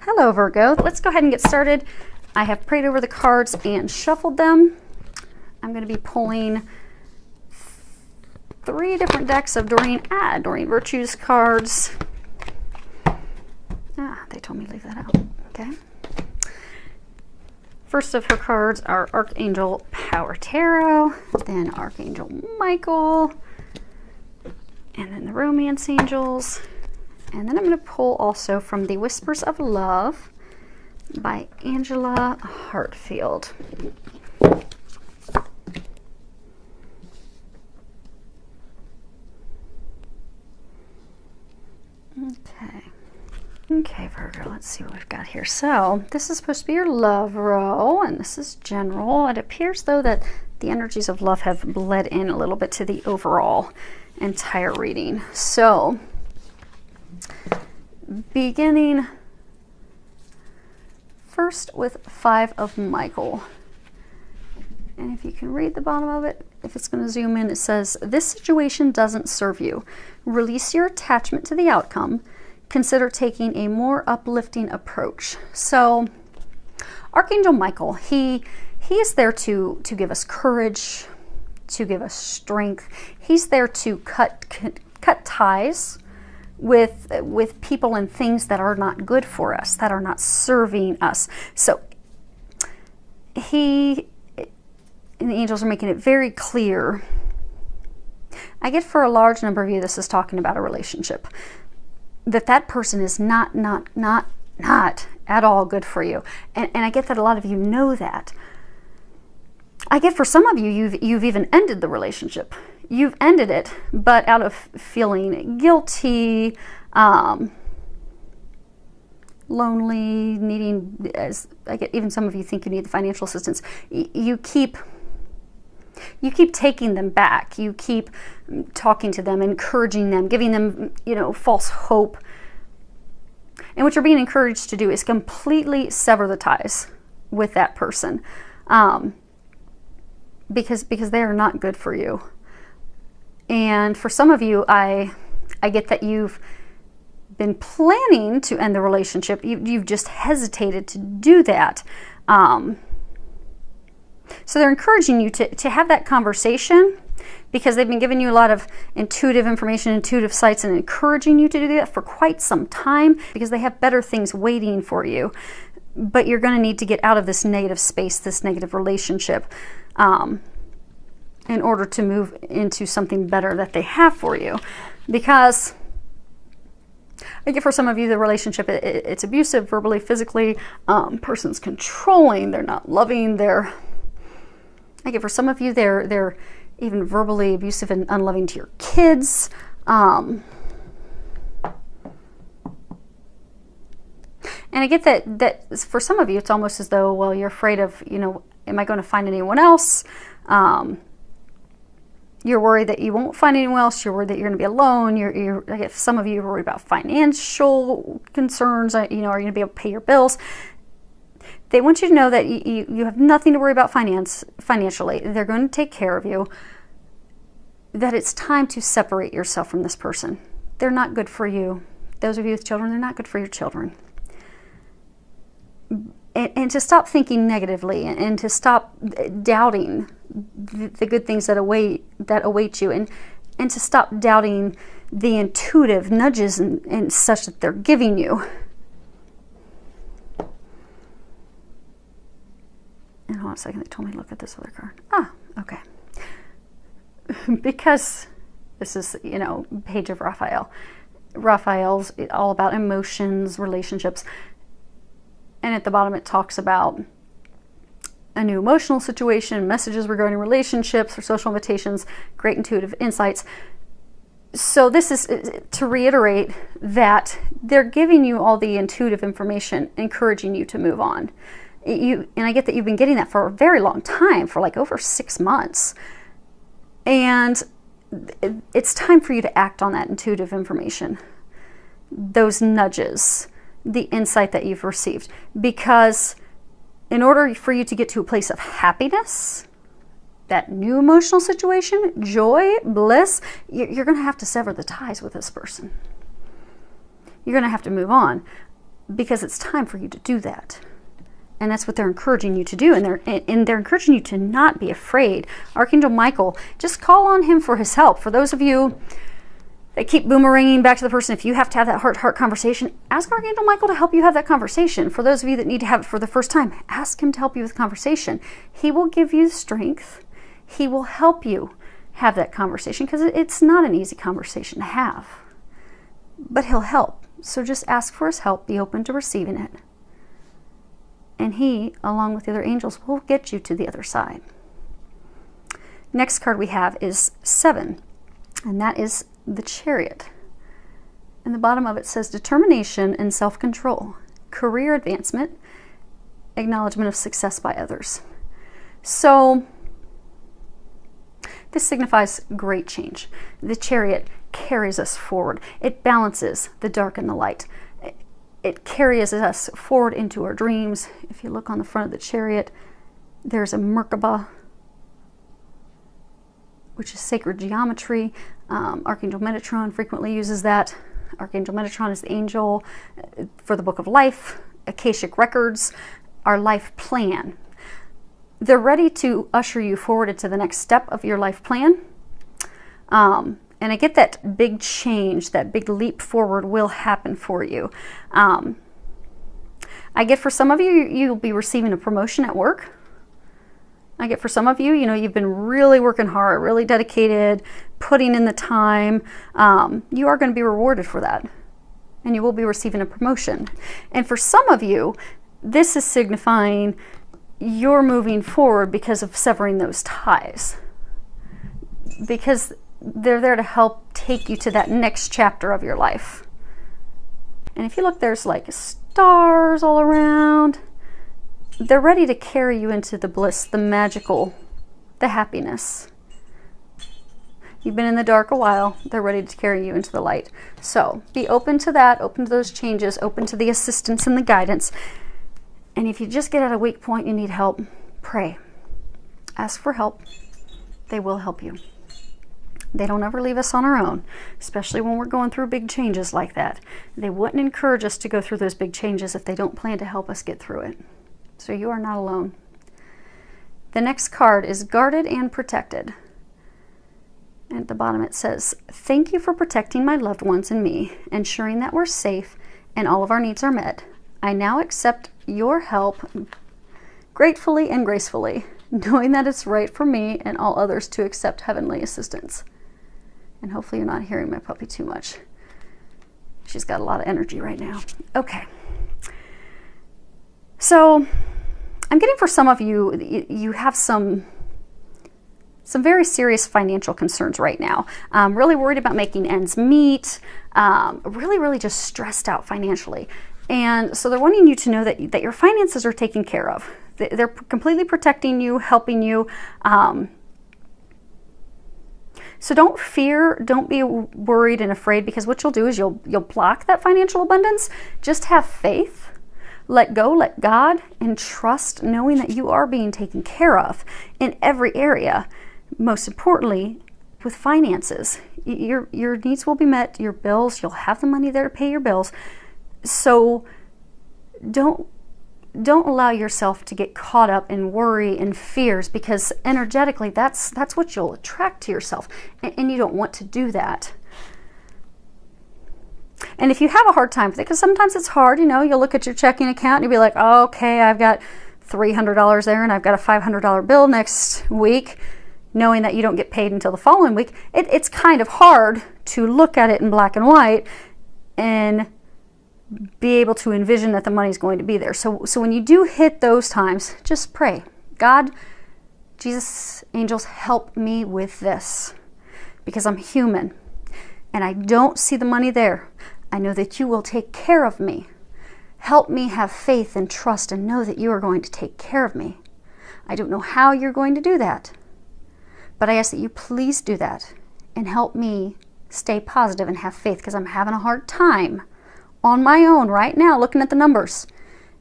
Hello, Virgo. Let's go ahead and get started. I have prayed over the cards and shuffled them. I'm going to be pulling 3 different decks of Doreen Virtues cards. They told me to leave that out. Okay. First of her cards are Archangel Power Tarot, then Archangel Michael, and then the Romance Angels. And then I'm going to pull also from the Whispers of Love by Angela Hartfield. Okay, Virgo, let's see what we've got here. So this is supposed to be your love row, and this is general. It appears, though, that the energies of love have bled in a little bit to the overall entire reading. So beginning first with 5 of Michael. And if you can read the bottom of it, if it's going to zoom in, it says, "This situation doesn't serve you. Release your attachment to the outcome. Consider taking a more uplifting approach." So Archangel Michael, he is there to give us courage, to give us strength. He's there to cut ties with people and things that are not good for us, that are not serving us. So and the angels are making it very clear. I get for a large number of you, this is talking about a relationship, that person is not at all good for you. And I get that a lot of you know that. I get for some of you, you've even ended the relationship. You've ended it, but out of feeling guilty, lonely, needing, as I get, even some of you think you need the financial assistance. You keep taking them back. You keep talking to them, encouraging them, giving them, false hope. And what you're being encouraged to do is completely sever the ties with that person, because they are not good for you. And for some of you, I get that you've been planning to end the relationship. You've just hesitated to do that. So they're encouraging you to have that conversation, because they've been giving you a lot of intuitive information, intuitive sights, and encouraging you to do that for quite some time, because they have better things waiting for you. But you're going to need to get out of this negative space, this negative relationship, in order to move into something better that they have for you. Because I get for some of you, the relationship, it's abusive, verbally, physically. Person's controlling, they're not loving, I get for some of you, they're even verbally abusive and unloving to your kids. And I get that for some of you, it's almost as though, well, you're afraid of, am I going to find anyone else? You're worried that you won't find anyone else. You're worried that you're going to be alone. I get some of you are worried about financial concerns. Are you going to be able to pay your bills? They want you to know that you have nothing to worry about financially. They're going to take care of you. That it's time to separate yourself from this person. They're not good for you. Those of you with children, they're not good for your children. And to stop thinking negatively, and to stop doubting the good things that await you, and to stop doubting the intuitive nudges and such that they're giving you. And hold on a second, they told me to look at this other card. Okay. Because this is, page of Raphael. Raphael's all about emotions, relationships. And at the bottom it talks about a new emotional situation, messages regarding relationships or social invitations, great intuitive insights. So this is to reiterate that they're giving you all the intuitive information, encouraging you to move on. And I get that you've been getting that for a very long time, for like over 6 months. And it's time for you to act on that intuitive information, those nudges, the insight that you've received. Because in order for you to get to a place of happiness, that new emotional situation, joy, bliss, you're going to have to sever the ties with this person. You're going to have to move on. because it's time for you to do that. And that's what they're encouraging you to do. And they're encouraging you to not be afraid. Archangel Michael, just call on him for his help. For those of you that keep boomeranging back to the person, if you have to have that heart-to-heart conversation, ask Archangel Michael to help you have that conversation. For those of you that need to have it for the first time, ask him to help you with the conversation. He will give you strength. He will help you have that conversation, because it's not an easy conversation to have. But he'll help. So just ask for his help. Be open to receiving it. And he, along with the other angels, will get you to the other side. Next card we have is 7, and that is the Chariot. And the bottom of it says determination and self-control, career advancement, acknowledgement of success by others. So this signifies great change. The Chariot carries us forward. It balances the dark and the light. It carries us forward into our dreams. If you look on the front of the Chariot, there's a Merkaba, which is sacred geometry. Archangel Metatron frequently uses that. Archangel Metatron is the angel for the Book of Life, Akashic Records, our life plan. They're ready to usher you forward into the next step of your life plan. And I get that big change, that big leap forward will happen for you. I get for some of you, you'll be receiving a promotion at work. I get for some of you, you've been really working hard, really dedicated, putting in the time. You are going to be rewarded for that. And you will be receiving a promotion. And for some of you, this is signifying you're moving forward because of severing those ties. Because they're there to help take you to that next chapter of your life. And if you look, there's like stars all around. They're ready to carry you into the bliss, the magical, the happiness. You've been in the dark a while. They're ready to carry you into the light. So be open to that, open to those changes, open to the assistance and the guidance. And if you just get at a weak point, you need help, pray. Ask for help. They will help you. They don't ever leave us on our own, especially when we're going through big changes like that. They wouldn't encourage us to go through those big changes if they don't plan to help us get through it. So you are not alone. The next card is guarded and protected. And at the bottom it says, thank you for protecting my loved ones and me, ensuring that we're safe and all of our needs are met. I now accept your help gratefully and gracefully, knowing that it's right for me and all others to accept heavenly assistance. And hopefully you're not hearing my puppy too much. She's got a lot of energy right now. Okay. So I'm getting for some of you, you have some very serious financial concerns right now. Really worried about making ends meet, really just stressed out financially. And so they're wanting you to know that your finances are taken care of. They're completely protecting you, helping you. So don't fear, don't be worried and afraid, because what you'll do is you'll block that financial abundance. Just have faith, let go, let God, and trust, knowing that you are being taken care of in every area. Most importantly, with finances, your needs will be met, your bills, you'll have the money there to pay your bills. So don't allow yourself to get caught up in worry and fears, because energetically that's what you'll attract to yourself, and you don't want to do that. And if you have a hard time with it, because sometimes it's hard, you'll look at your checking account and you'll be like, oh, okay, I've got $300 there and I've got a $500 bill next week, knowing that you don't get paid until the following week. It's kind of hard to look at it in black and white and be able to envision that the money's going to be there. So when you do hit those times, just pray. God, Jesus, angels, help me with this, because I'm human and I don't see the money there. I know that you will take care of me. Help me have faith and trust and know that you are going to take care of me. I don't know how you're going to do that, but I ask that you please do that and help me stay positive and have faith, because I'm having a hard time on my own right now, looking at the numbers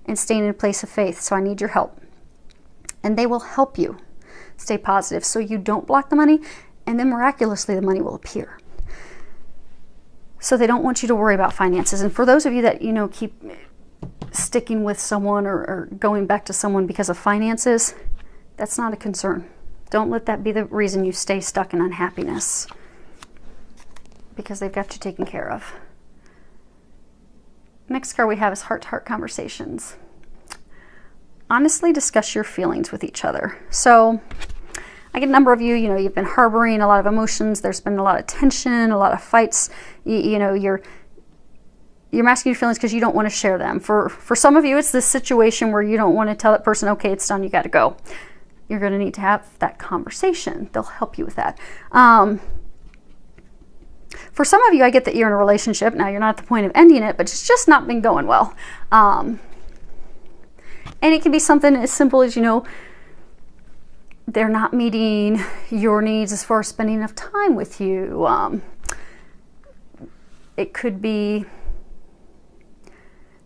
and staying in a place of faith. So I need your help. And they will help you stay positive so you don't block the money, and then miraculously the money will appear. So they don't want you to worry about finances. And for those of you that, keep sticking with someone or going back to someone because of finances, that's not a concern. Don't let that be the reason you stay stuck in unhappiness, because they've got you taken care of. Next card we have is heart-to-heart conversations. Honestly discuss your feelings with each other. So I get a number of you, you've been harboring a lot of emotions. There's been a lot of tension, a lot of fights. You're masking your feelings because you don't want to share them. For some of you, it's this situation where you don't want to tell that person, okay, it's done, you got to go. You're going to need to have that conversation. They'll help you with that. For some of you, I get that you're in a relationship. Now, you're not at the point of ending it, but it's just not been going well. And it can be something as simple as, they're not meeting your needs as far as spending enough time with you. It could be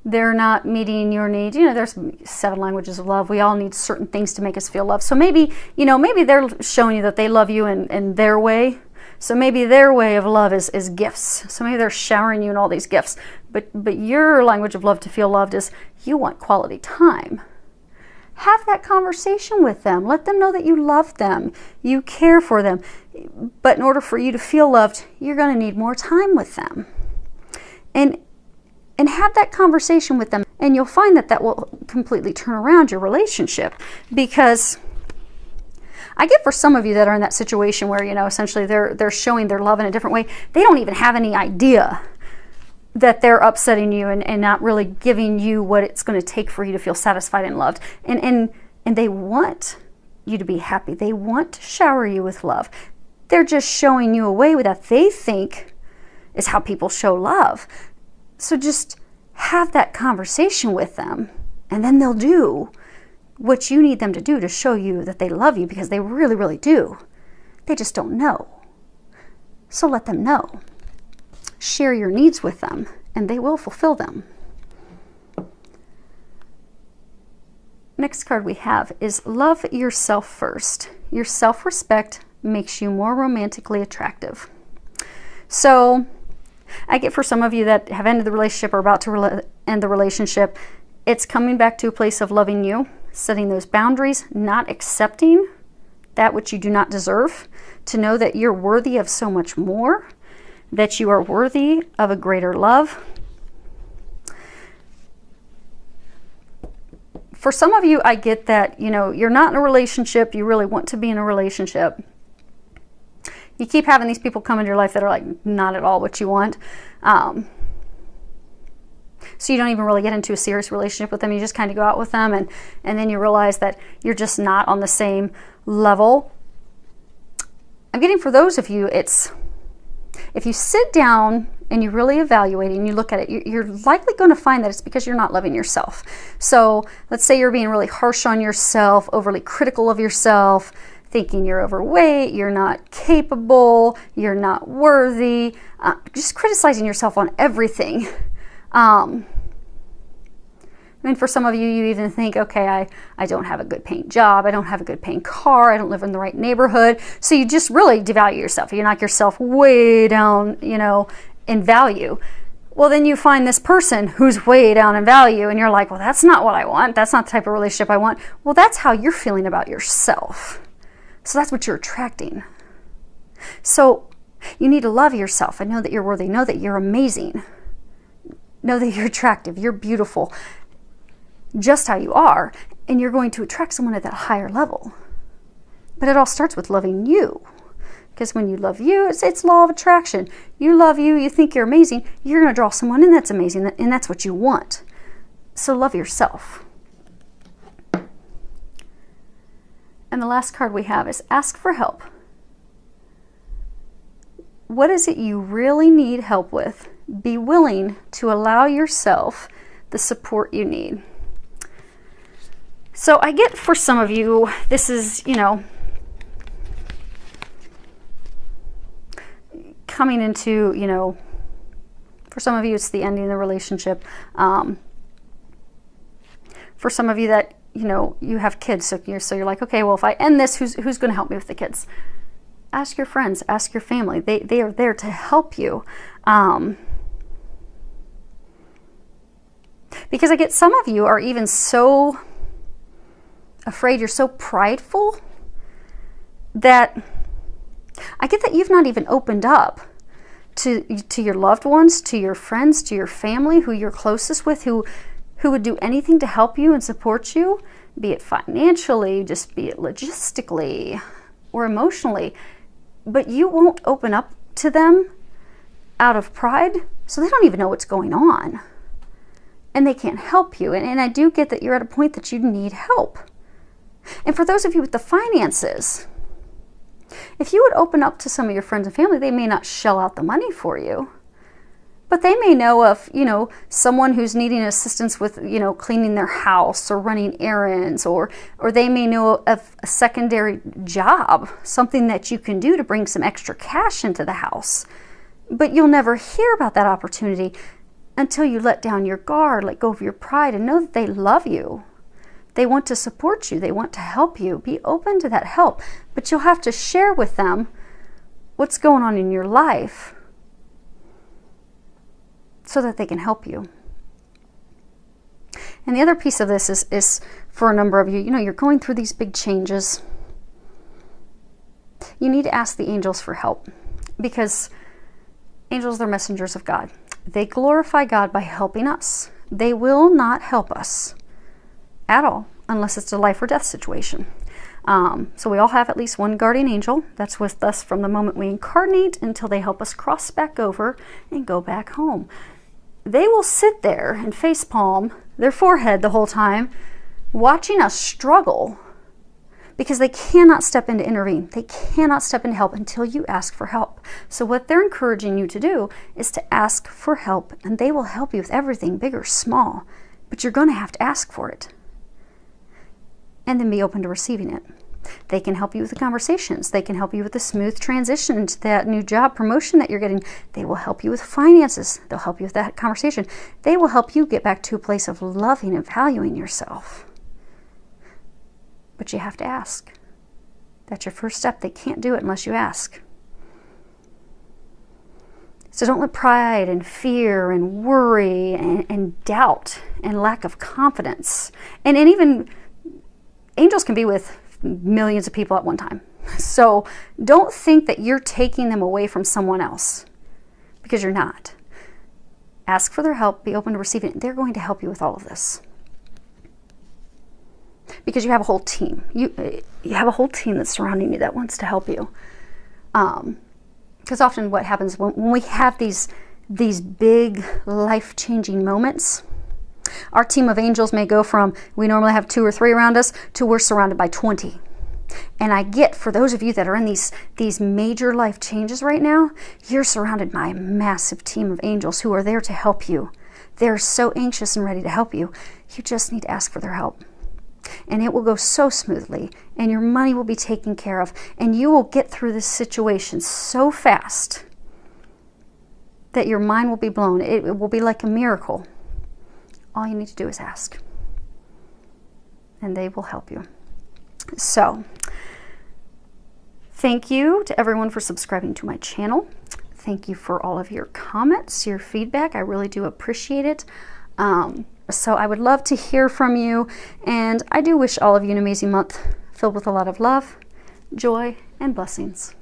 they're not meeting your needs. There's 7 languages of love. We all need certain things to make us feel loved. So maybe, maybe they're showing you that they love you in their way. So maybe their way of love is gifts. So maybe they're showering you in all these gifts. But your language of love to feel loved is you want quality time. Have that conversation with them. Let them know that you love them. You care for them. But in order for you to feel loved, you're going to need more time with them. And have that conversation with them. And you'll find that will completely turn around your relationship. Because I get for some of you that are in that situation where, essentially they're showing their love in a different way. They don't even have any idea that they're upsetting you and not really giving you what it's going to take for you to feel satisfied and loved. And they want you to be happy. They want to shower you with love. They're just showing you a way that they think is how people show love. So just have that conversation with them, and then they'll do what you need them to do to show you that they love you, because they really, really do. They just don't know. So let them know. Share your needs with them, and they will fulfill them. Next card we have is love yourself first. Your self-respect makes you more romantically attractive. So I get for some of you that have ended the relationship or about to end the relationship, it's coming back to a place of loving you, setting those boundaries, not accepting that which you do not deserve, to know that you're worthy of so much more, that you are worthy of a greater love. For some of you, I get that, you're not in a relationship, you really want to be in a relationship. You keep having these people come into your life that are like not at all what you want. So you don't even really get into a serious relationship with them. You just kind of go out with them, and then you realize that you're just not on the same level. I'm getting for those of you, it's if you sit down and you really evaluate it and you look at it, you're likely going to find that it's because you're not loving yourself. So let's say you're being really harsh on yourself, overly critical of yourself, thinking you're overweight, you're not capable, you're not worthy, just criticizing yourself on everything. For some of you, you even think, okay, I don't have a good paying job, I don't have a good paying car, I don't live in the right neighborhood. So you just really devalue yourself. You knock yourself way down, in value. Well, then you find this person who's way down in value, and you're like, well, that's not what I want. That's not the type of relationship I want. Well, that's how you're feeling about yourself. So that's what you're attracting. So you need to love yourself and know that you're worthy. Know that you're amazing. Know that you're attractive. You're beautiful. Just how you are. And you're going to attract someone at that higher level. But it all starts with loving you. Because when you love you, it's law of attraction. You love you. You think you're amazing. You're going to draw someone in that's amazing. And that's what you want. So love yourself. And the last card we have is ask for help. What is it you really need help with? Be willing to allow yourself the support you need. So I get for some of you, this is, coming into, for some of you, it's the ending of the relationship. For some of you that, you have kids, so you're like, okay, well, if I end this, who's going to help me with the kids? Ask your friends, ask your family. They are there to help you. Because I get some of you are even so afraid, you're so prideful, that I get that you've not even opened up to your loved ones, to your friends, to your family, who you're closest with, who would do anything to help you and support you, be it financially, just be it logistically or emotionally. But you won't open up to them out of pride, so they don't even know what's going on. And they can't help you. And I do get that you're at a point that you need help. And for those of you with the finances, if you would open up to some of your friends and family, they may not shell out the money for you, but they may know of, someone who's needing assistance with, cleaning their house or running errands, or they may know of a secondary job, something that you can do to bring some extra cash into the house. But you'll never hear about that opportunity until you let down your guard, let go of your pride, and know that they love you. They want to support you. They want to help you. Be open to that help. But you'll have to share with them what's going on in your life so that they can help you. And the other piece of this is for a number of you, you're going through these big changes. You need to ask the angels for help, because angels, they're messengers of God. They glorify God by helping us. They will not help us at all unless it's a life or death situation. So we all have at least one guardian angel that's with us from the moment we incarnate until they help us cross back over and go back home. They will sit there and facepalm their forehead the whole time, watching us struggle, because they cannot step in to intervene. They cannot step in to help until you ask for help. So what they're encouraging you to do is to ask for help, and they will help you with everything, big or small, but you're going to have to ask for it. And then be open to receiving it. They can help you with the conversations. They can help you with the smooth transition into that new job promotion that you're getting. They will help you with finances. They'll help you with that conversation. They will help you get back to a place of loving and valuing yourself. But you have to ask. That's your first step. They can't do it unless you ask. So don't let pride and fear and worry and doubt and lack of confidence, and even angels can be with millions of people at one time. So don't think that you're taking them away from someone else, because you're not. Ask for their help. Be open to receiving it. They're going to help you with all of this, because you have a whole team. You have a whole team that's surrounding you that wants to help you. Because often what happens when we have these big life-changing moments, our team of angels may go from, we normally have 2 or 3 around us, to we're surrounded by 20. And I get, for those of you that are in these major life changes right now, you're surrounded by a massive team of angels who are there to help you. They're so anxious and ready to help you. You just need to ask for their help. And it will go so smoothly, and your money will be taken care of, and you will get through this situation so fast that your mind will be blown. It will be like a miracle. All you need to do is ask, and they will help you. So, thank you to everyone for subscribing to my channel. Thank you for all of your comments, your feedback. I really do appreciate it. So I would love to hear from you, and I do wish all of you an amazing month filled with a lot of love, joy, and blessings.